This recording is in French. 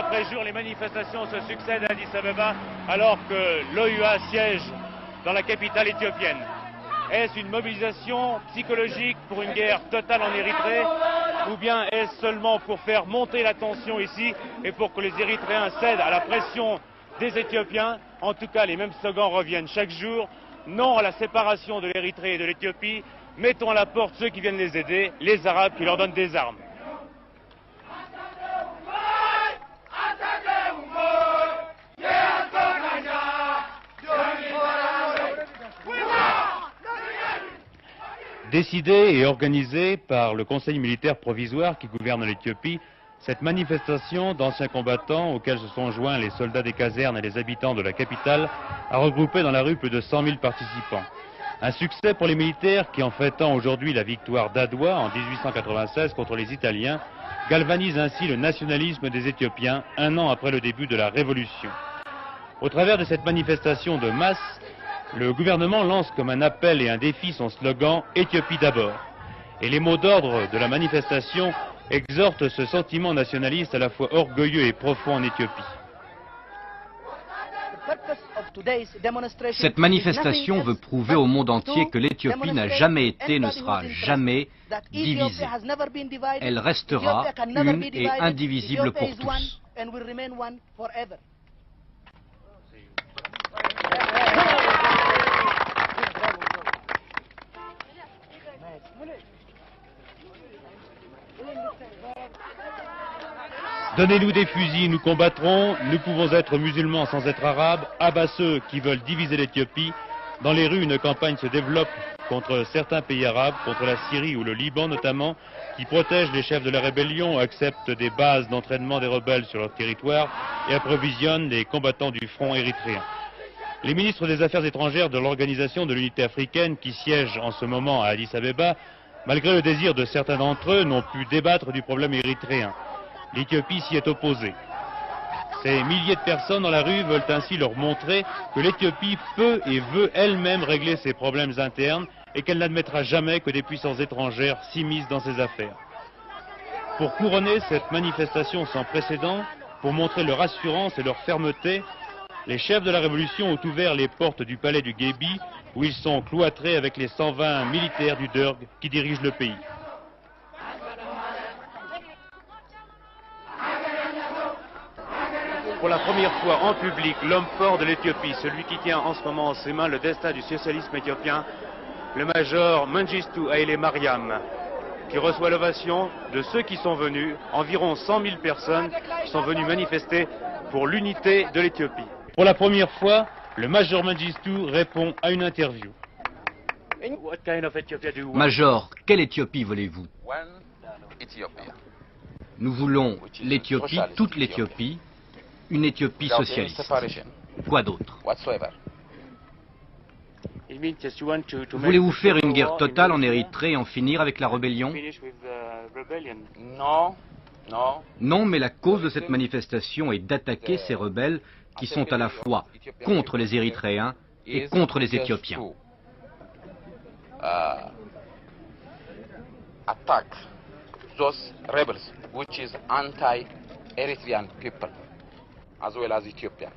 après jour, les manifestations se succèdent à Addis Abeba alors que l'OUA siège dans la capitale éthiopienne. Est-ce une mobilisation psychologique pour une guerre totale en Érythrée ou bien est-ce seulement pour faire monter la tension ici et pour que les Érythréens cèdent à la pression des Éthiopiens? En tout cas, les mêmes slogans reviennent chaque jour. Non à la séparation de l'Érythrée et de l'Éthiopie. Mettons à la porte ceux qui viennent les aider, les Arabes qui leur donnent des armes. Décidée et organisée par le Conseil militaire provisoire qui gouverne l'Éthiopie, cette manifestation d'anciens combattants auxquels se sont joints les soldats des casernes et les habitants de la capitale a regroupé dans la rue plus de 100 000 participants. Un succès pour les militaires qui, en fêtant aujourd'hui la victoire d'Adwa en 1896 contre les Italiens, galvanise ainsi le nationalisme des Éthiopiens un an après le début de la Révolution. Au travers de cette manifestation de masse, le gouvernement lance comme un appel et un défi son slogan « Éthiopie d'abord ». Et les mots d'ordre de la manifestation exhortent ce sentiment nationaliste à la fois orgueilleux et profond en Éthiopie. Cette manifestation veut prouver au monde entier que l'Éthiopie n'a jamais été, ne sera jamais divisée. Elle restera une et indivisible pour tous. Donnez-nous des fusils, nous combattrons, nous pouvons être musulmans sans être arabes, abat ceux qui veulent diviser l'Éthiopie. Dans les rues, une campagne se développe contre certains pays arabes, contre la Syrie ou le Liban notamment, qui protègent les chefs de la rébellion, acceptent des bases d'entraînement des rebelles sur leur territoire et approvisionnent les combattants du front érythréen. Les ministres des Affaires étrangères de l'Organisation de l'Unité africaine, qui siègent en ce moment à Addis Abeba, malgré le désir de certains d'entre eux, n'ont pu débattre du problème érythréen. L'Éthiopie s'y est opposée. Ces milliers de personnes dans la rue veulent ainsi leur montrer que l'Éthiopie peut et veut elle-même régler ses problèmes internes et qu'elle n'admettra jamais que des puissances étrangères s'immiscent dans ses affaires. Pour couronner cette manifestation sans précédent, pour montrer leur assurance et leur fermeté, les chefs de la révolution ont ouvert les portes du palais du Gébi où ils sont cloîtrés avec les 120 militaires du Derg qui dirigent le pays. Pour la première fois en public, l'homme fort de l'Éthiopie, celui qui tient en ce moment en ses mains le destin du socialisme éthiopien, le major Mengistu Haile Mariam, qui reçoit l'ovation de ceux qui sont venus, environ 100 000 personnes qui sont venues manifester pour l'unité de l'Éthiopie. Pour la première fois, le major Mengistu répond à une interview. Major, quelle Éthiopie voulez-vous? Nous voulons l'Éthiopie, toute l'Éthiopie, une Éthiopie socialiste. Quoi d'autre? Voulez-vous faire une guerre totale en Érythrée et en finir avec la rébellion? Non, mais la cause de cette manifestation est d'attaquer ces rebelles qui sont à la fois contre les Érythréens et contre les Éthiopiens. Attack those rebels which is anti-Eritrean people as well as Ethiopia.